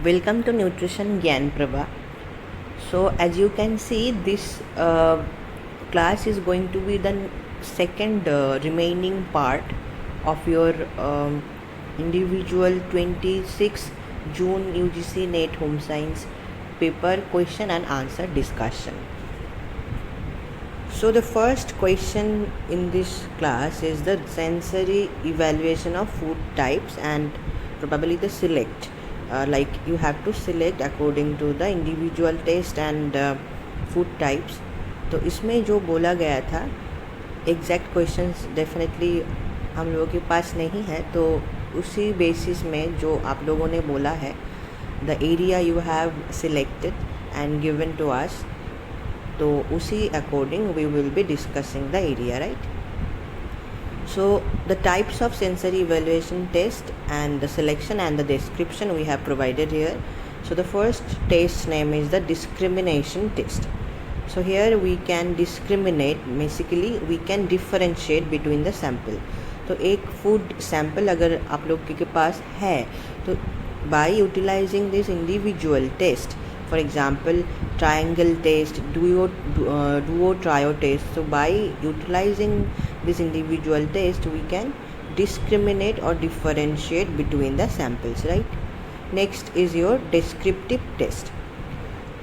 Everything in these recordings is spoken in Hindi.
Welcome to Nutrition Gyan Prabha. So, as you can see, this class is going to be the second remaining part of your individual 26 June UGC NET Home Science paper question and answer discussion. So, the first question in this class is the sensory evaluation of food types and probably the select. Like you have to select according to the individual taste and food types. तो इसमें जो बोला गया था एग्जैक्ट क्वेश्चंस डेफिनेटली हम लोगों के पास नहीं है, तो उसी बेसिस में जो आप लोगों ने बोला है the area you have selected and given to us, तो उसी according we will be discussing the area, right. So the types of sensory evaluation test and the selection and the description we have provided here. So the first test name is the discrimination test. So here we can discriminate, basically we can differentiate between the sample. तो एक food sample अगर आप लोग के पास है तो by utilizing this individual test, for example triangle test, duo trio test, so by utilizing this individual test we can discriminate or differentiate between the samples, right. Next is your descriptive test.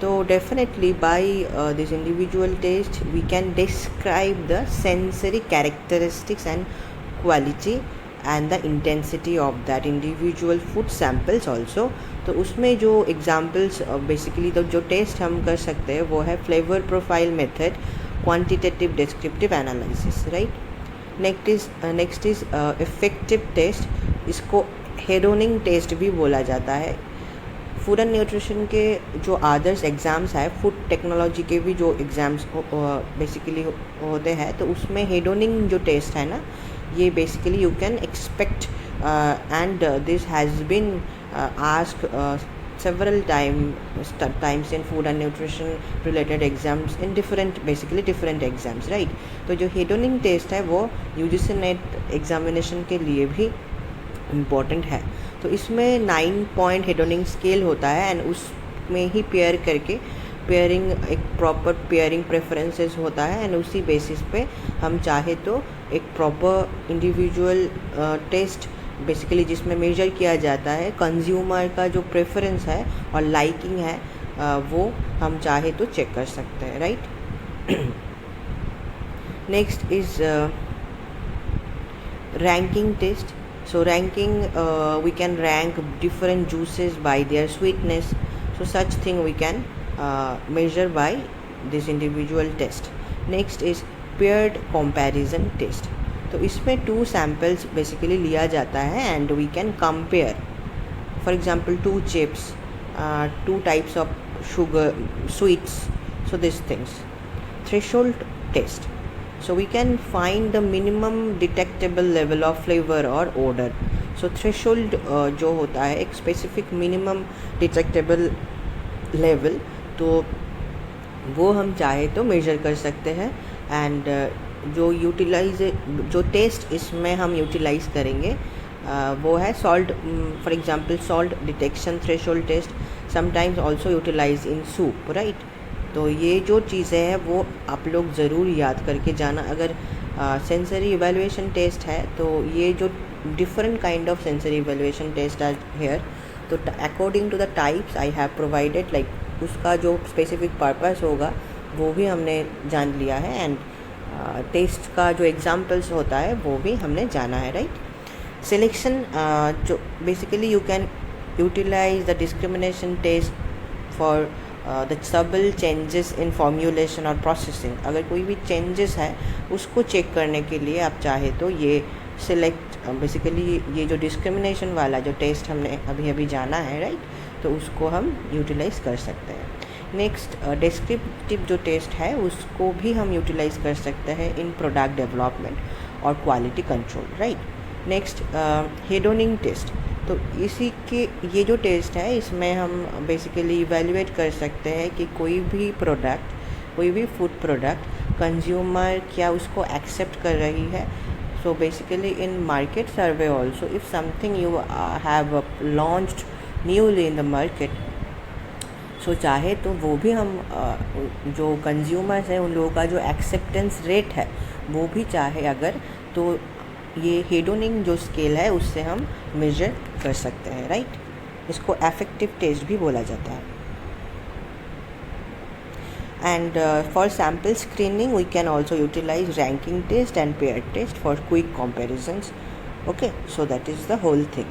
So definitely by this individual test we can describe the sensory characteristics and quality and the intensity of that individual food samples also. तो उसमें जो एग्जाम्पल्स बेसिकली तो जो टेस्ट हम कर सकते हैं वो है flavour profile method, quantitative descriptive analysis, right. Next is effective test. इसको हेडोनिंग टेस्ट भी बोला जाता है. फूड एंड न्यूट्रिशन के जो अदर्स एग्ज़ाम्स है, फूड टेक्नोलॉजी के भी जो एग्ज़ाम्स बेसिकली होते हैं, तो उसमें हेडोनिंग जो टेस्ट है ना, ये basically you can expect and this has been asked several times in food and nutrition related exams in different exams, right. तो जो हेडोनिंग टेस्ट है वो यूजीसी नेट एग्जामिनेशन के लिए भी इम्पॉर्टेंट है. तो इसमें 9 पॉइंट हेडोनिंग स्केल होता है एंड उसमें ही पेयर करके पेयरिंग, एक प्रॉपर पेयरिंग प्रेफरेंसेस होता है एंड उसी बेसिस पे हम चाहे तो एक प्रॉपर इंडिविजुअल टेस्ट बेसिकली जिसमें मेजर किया जाता है कंज्यूमर का जो प्रेफरेंस है और लाइकिंग है, वो हम चाहे तो चेक कर सकते हैं, right. Next is ranking test. So ranking we can rank different juices by their sweetness, so such thing we can measure by this individual test. Next is paired comparison test. तो इसमें 2 सैम्पल्स बेसिकली लिया जाता है and we can compare, for example 2 chips, 2 types of sugar sweets, so this things. Threshold test. So we can find the minimum detectable level of flavour और ओडर. सो थ्रेशोल्ड जो होता है एक स्पेसिफिक मिनिमम डिटेक्टेबल लेवल, तो वो हम चाहे तो मेजर कर सकते हैं. एंड जो टेस्ट इसमें हम यूटिलाइज करेंगे वो है salt, for example salt detection threshold test, sometimes also utilise in soup, right. तो ये जो चीज़ें हैं वो आप लोग ज़रूर याद करके जाना. अगर सेंसरी इवैल्यूएशन टेस्ट है तो ये जो different kind of sensory evaluation test are here, तो according to the types I have provided, like उसका जो स्पेसिफिक पर्पस होगा वो भी हमने जान लिया है एंड टेस्ट का जो एग्जाम्पल्स होता है वो भी हमने जाना है, राइट. सिलेक्शन, जो basically you can utilise the discrimination test for the subtle changes in formulation और प्रोसेसिंग. अगर कोई भी चेंजेस है उसको चेक करने के लिए आप चाहे तो ये सिलेक्ट, बेसिकली ये जो डिस्क्रिमिनेशन वाला जो टेस्ट हमने अभी जाना है, राइट, तो उसको हम यूटिलाइज कर सकते हैं. नेक्स्ट डिस्क्रिप्टिव जो टेस्ट है उसको भी हम यूटिलाइज कर सकते हैं इन प्रोडक्ट डेवलपमेंट और quality control, right. Next hedonic test. तो इसी के ये जो टेस्ट है इसमें हम बेसिकली इवैल्यूएट कर सकते हैं कि कोई भी प्रोडक्ट, कोई भी फूड प्रोडक्ट कंज्यूमर क्या उसको एक्सेप्ट कर रही है. So basically in market survey also, if something you have launched newly in the market, so चाहे तो वो भी हम जो कंज्यूमर्स हैं उन लोगों का जो एक्सेप्टेंस रेट है वो भी चाहे अगर, तो ये हेडोनिंग जो स्केल है उससे हम मेजर कर सकते हैं, राइट। इसको अफेक्टिव टेस्ट भी बोला जाता है। And for sample screening we can also utilize ranking test and pair test for quick comparisons. Okay, so that is the whole thing.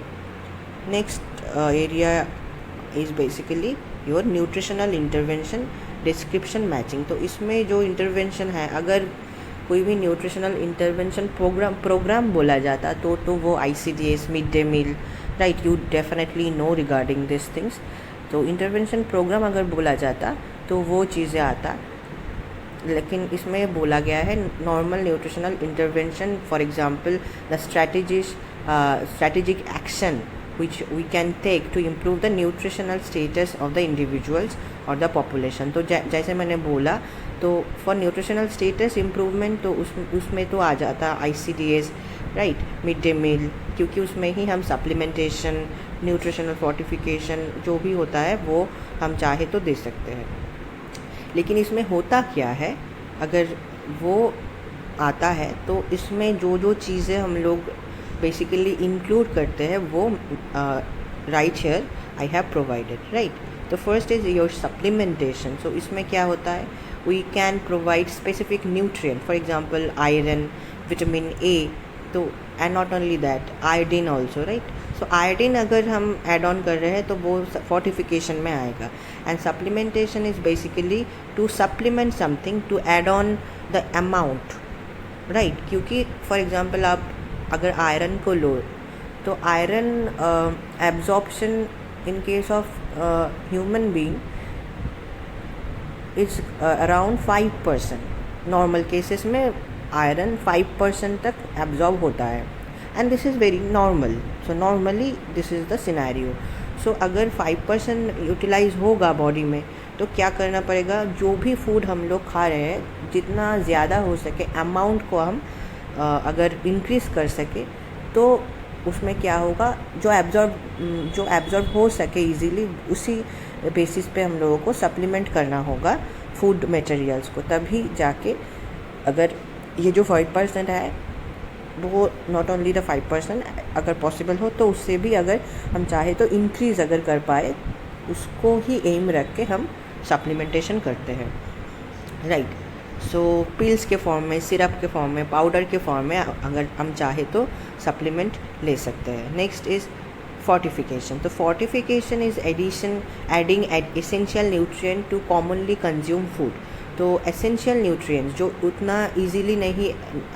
Next area is basically your nutritional intervention description matching. तो इसमें जो intervention है, अगर कोई भी न्यूट्रिशनल इंटरवेंशन प्रोग्राम बोला जाता तो वो ICDS, mid day meal, right, you definitely know regarding this things. तो इंटरवेंशन प्रोग्राम अगर बोला जाता तो वो चीज़ें आता, लेकिन इसमें बोला गया है normal nutritional intervention, for example the strategic action which we can take to improve the nutritional status of the individuals or the population. तो जैसे मैंने बोला तो फॉर न्यूट्रिशनल स्टेटस इम्प्रूवमेंट तो उसमें तो आ जाता ICDS, right, mid day meal, क्योंकि उसमें ही हम सप्लीमेंटेशन, न्यूट्रिशनल फोर्टिफिकेशन जो भी होता है वो हम चाहे तो दे सकते हैं। लेकिन इसमें होता क्या है, अगर वो आता है तो इसमें जो जो चीज़ें हम लोग बेसिकली इंक्लूड करते हैं वो right here I have provided, right. तो first is your supplementation. So इसमें क्या होता है, we can provide specific nutrient, for example iron, vitamin A, तो and not only that iodine also, right. So iodine अगर हम ऐड ऑन कर रहे हैं तो वो फोर्टिफिकेशन में आएगा। And supplementation is basically to supplement something, to add on the amount, right. क्योंकि फॉर एग्जांपल आप अगर आयरन को लो तो iron absorption in case of human being is around 5%। Normal cases में आयरन 5% तक एब्जॉर्ब होता है, and this is very normal. So normally this is the scenario. So अगर 5% यूटिलाइज होगा बॉडी में तो क्या करना पड़ेगा, जो भी फूड हम लोग खा रहे हैं जितना ज़्यादा हो सके अमाउंट को हम अगर इंक्रीज़ कर सके तो उसमें क्या होगा, जो एब्जॉर्ब हो सके इजीली उसी बेसिस पे हम लोगों को सप्लीमेंट करना होगा फूड मटेरियल्स को, तभी जाके अगर ये जो 5% है वो नॉट ओनली द 5%, अगर पॉसिबल हो तो उससे भी अगर हम चाहे तो इंक्रीज़ अगर कर पाए, उसको ही एम रख के हम सप्लीमेंटेशन करते हैं, राइट। सो पिल्स के फॉर्म में, सिरप के फॉर्म में, पाउडर के फॉर्म में अगर हम चाहे तो सप्लीमेंट ले सकते हैं। Next is fortification. तो fortification is adding essential nutrient to commonly consume food. तो एसेंशियल न्यूट्रिएंट्स जो उतना इजीली नहीं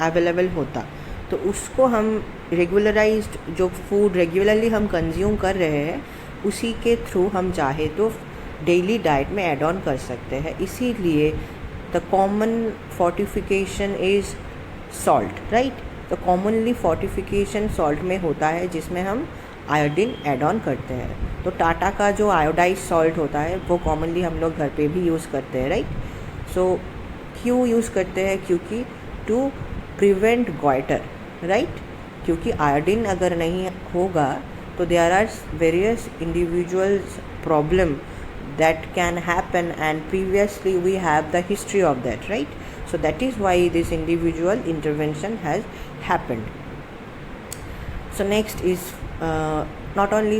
अवेलेबल होता तो उसको हम रेगुलराइज्ड जो फूड रेगुलरली हम कंज्यूम कर रहे हैं उसी के थ्रू हम चाहे तो डेली डाइट में ऐड ऑन कर सकते हैं। इसीलिए the common fortification is salt, right. तो कॉमनली फोर्टिफिकेशन सॉल्ट में होता है जिसमें हम आयोडीन ऐड ऑन करते हैं। तो टाटा का जो आयोडाइज सॉल्ट होता है वो कॉमनली हम लोग घर पे भी यूज़ करते हैं, राइट। सो क्यों यूज़ करते हैं, क्योंकि टू प्रिवेंट गॉइटर, राइट। क्योंकि आयोडीन अगर नहीं होगा तो there are various individuals problem that can happen, and previously we have the history of that, right. So that is why this individual intervention has happened. So next is not only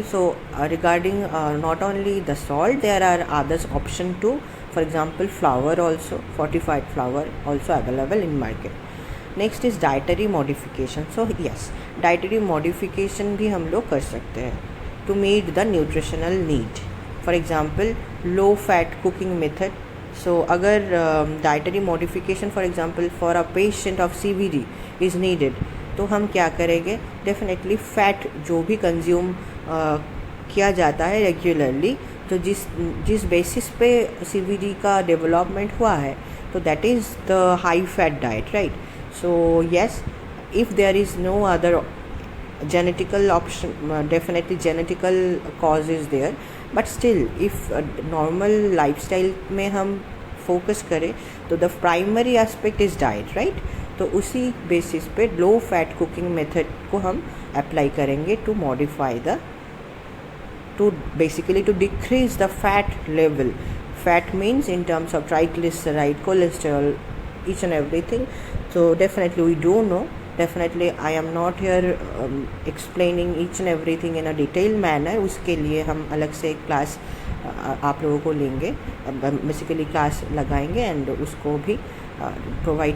regarding not only the salt, there are others option too. For example, flour also, fortified flour also available in market. Next is dietary modification. So yes, dietary modification भी हम लोग कर सकते हैं to meet the nutritional need. For example low fat cooking method. So अगर dietary modification for example for a patient of CVD is needed तो हम क्या करेंगे, डेफिनेटली फ़ैट जो भी कंज्यूम किया जाता है रेगुलरली, तो जिस बेसिस पे CVD का डेवलपमेंट हुआ है तो that is the high fat diet, right. So yes, if there is no other genetical option, definitely genetical cause is there, but still if normal lifestyle में हम फोकस करें तो the primary aspect is diet, right. तो उसी बेसिस पे लो फैट कुकिंग मेथड को हम अप्लाई करेंगे to modify the to basically to decrease the fat level. Fat means in terms of triglyceride, cholesterol, each and everything. So definitely we do know. Definitely I am not here explaining each and everything in a detailed manner. उसके लिए हम अलग से एक क्लास आप लोगों को लेंगे, बेसिकली क्लास लगाएंगे एंड उसको भी प्रोवाइड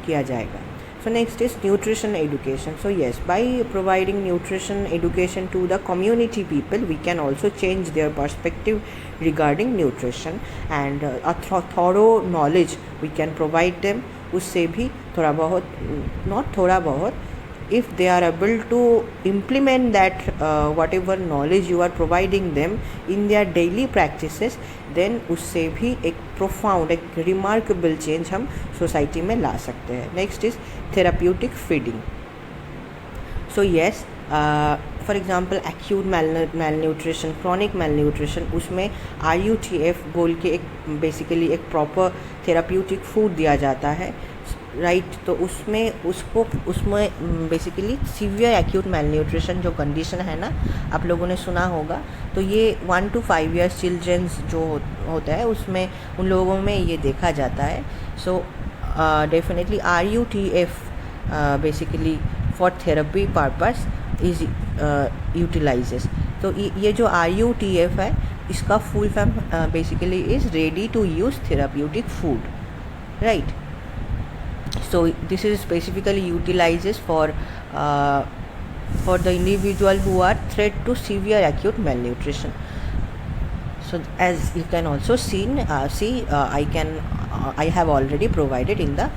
किया जाएगा. So next is nutrition education. So yes, by providing nutrition education to the community people, we can also change their perspective regarding nutrition, and a thorough knowledge we can provide them. उससे भी थोड़ा बहुत, not थोड़ा बहुत, if they are able to implement that whatever knowledge you are providing them in their daily practices, then उससे भी एक profound, एक remarkable change हम society में ला सकते हैं. Next is therapeutic feeding. So yes, for example acute malnutrition, chronic malnutrition, उसमें RUTF बोल के एक basically एक proper therapeutic food दिया जाता है, राइट. तो उसमें बेसिकली सीवियर एक्यूट मेलन्यूट्रिशन जो कंडीशन है ना, आप लोगों ने सुना होगा. तो ये 1 to 5 years चिल्ड्रंस जो होता है उसमें उन लोगों में ये देखा जाता है. So definitely RUTF basically for therapy purpose is utilises. तो ये जो RUTF है इसका full form basically is ready to use therapeutic food, right. So this is specifically utilizes for the individual who are threat to severe acute malnutrition. So as you can also see, I have already provided in the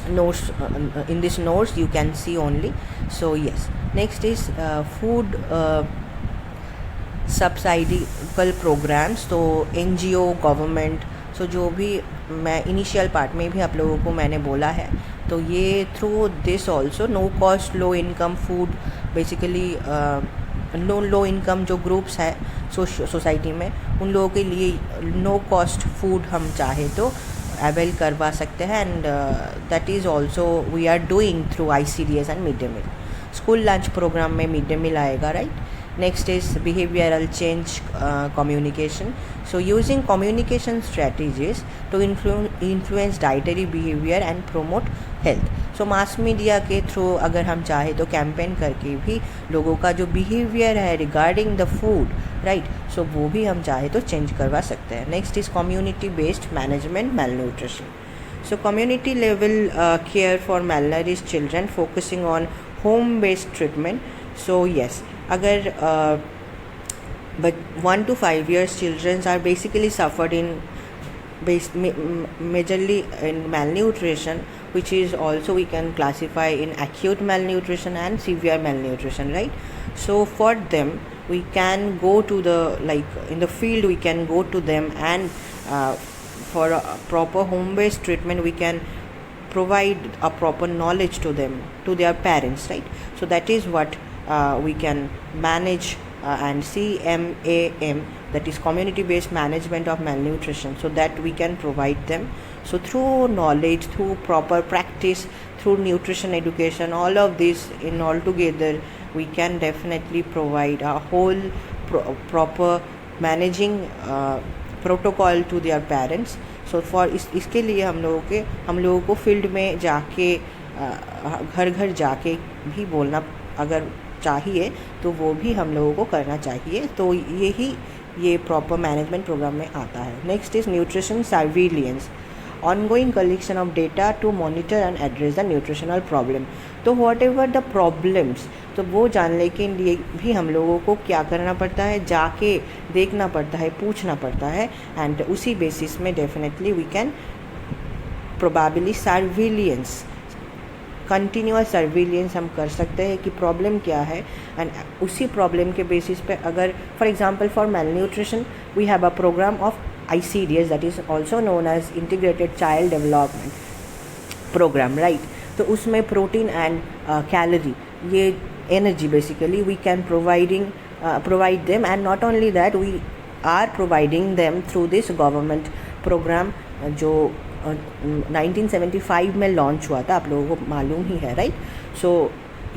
notes. In this notes you can see only. So yes, next is food subsidial programs. तो NGO, government, सो जो भी मैं इनिशियल पार्ट में भी आप लोगों को मैंने बोला है, तो ये through this also no cost low income food, basically low income जो ग्रुप्स है सोसाइटी में, उन लोगों के लिए नो कॉस्ट फूड हम चाहे तो अवेल करवा सकते हैं. And that is also we are doing through ICDS and mid day meal. School lunch programme में मिड डे मील आएगा, right. Next is behavioral change communication. So using communication strategies to influence dietary behavior and promote health. So mass media के थ्रू अगर हम चाहे तो कैंपेन करके भी लोगों का जो बिहेवियर है regarding the food, right, so वो भी हम चाहे तो चेंज करवा सकते हैं. Next is community based management malnutrition. So community level care for malnourished children focusing on home based treatment. So yes, अगर but 1 to 5 years children are basically suffered in majorly in malnutrition, which is also we can classify in acute malnutrition and severe malnutrition, right. So for them we can go to the, like in the field we can go to them, and for a proper home based treatment we can provide a proper knowledge to them, to their parents, right. So that is what we can manage and CMAM, that is community based management of malnutrition, so that we can provide them. So through knowledge, through proper practice, through nutrition education, all of this in all together we can definitely provide a whole proper managing protocol to their parents. So for इसके लिए हम लोगों को फील्ड में जाके घर घर जाके भी बोलना अगर चाहिए तो वो भी हम लोगों को करना चाहिए. तो ये प्रॉपर मैनेजमेंट प्रोग्राम में आता है. Next is nutrition surveillance, ongoing collection of data to monitor and address the nutritional problem. तो whatever the problems, तो वो जानने के लिए भी हम लोगों को क्या करना पड़ता है, जाके देखना पड़ता है, पूछना पड़ता है, एंड उसी बेसिस में definitely we can probably surveillance, continuous surveillance हम कर सकते हैं कि प्रॉब्लम क्या है, एंड उसी प्रॉब्लम के बेसिस पे अगर for example for malnutrition we have a programme of ICDS, that is also known as Integrated Child Development Program, right. तो उसमें प्रोटीन एंड कैलोरी, ये energy basically we can provide them, and not only that we are providing them through this government program जो 1975 में लॉन्च हुआ था, आप लोगों को मालूम ही है, राइट. सो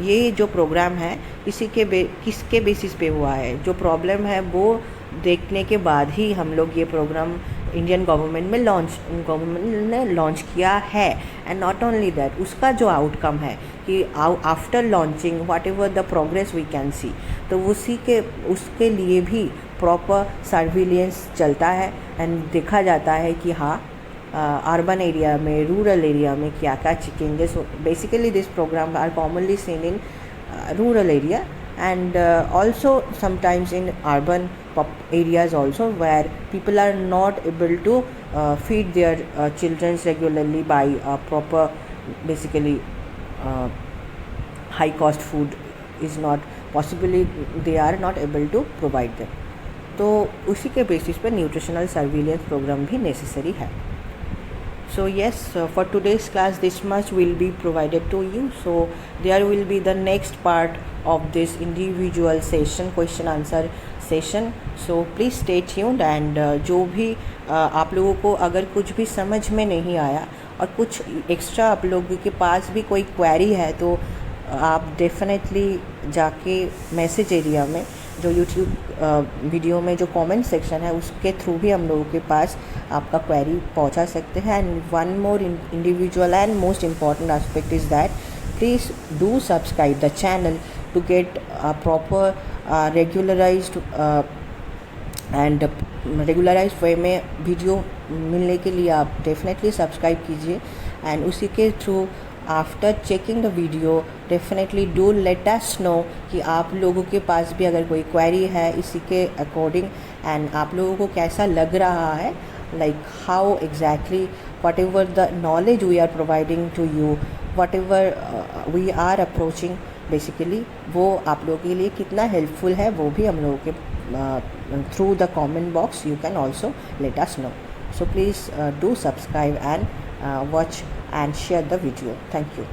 ये जो प्रोग्राम है इसी के किसके बेसिस पे हुआ है, जो प्रॉब्लम है वो देखने के बाद ही हम लोग ये प्रोग्राम इंडियन गवर्नमेंट ने लॉन्च किया है। एंड नॉट ओनली दैट, उसका जो आउटकम है कि after launching whatever the progress we can see, तो उसके लिए भी प्रॉपर सर्विलेंस चलता है एंड देखा जाता है कि हाँ अर्बन एरिया में, रूरल एरिया में क्या क्या changes. Basically this programme are commonly seen in rural area and also sometimes in urban areas also, where people are not able to feed their children regularly by proper, basically high cost food is not possibly, they are not able to provide them. तो उसी के बेसिस पर न्यूट्रिशनल सर्विलेंस प्रोग्राम भी नेसेसरी है. So yes, for today's class this much will be provided to you. So there will be the next part of this individual session, question answer session. So please stay tuned and जो भी आप लोगों को अगर कुछ भी समझ में नहीं आया और कुछ एक्स्ट्रा आप लोगों के पास भी कोई क्वेरी है तो आप डेफिनेटली जाके मैसेज एरिया में जो यूट्यूब वीडियो में जो कमेंट सेक्शन है उसके थ्रू भी हम लोगों के पास आपका क्वेरी पहुंचा सकते हैं. And one more individual and most important aspect is that please do subscribe the channel to get proper regularise way में वीडियो मिलने के लिए आप डेफिनेटली सब्सक्राइब कीजिए. एंड उसी के through after checking the video definitely do let us know कि आप लोगों के पास भी अगर कोई क्वेरी है इसी के अकॉर्डिंग एंड आप लोगों को कैसा लग रहा है, like how exactly whatever the knowledge we are providing to you, whatever we are approaching, basically वो आप लोगों के लिए कितना हेल्पफुल है वो भी हम लोगों के through the comment box you can also let us know. So please do subscribe and watch and share the video. Thank you.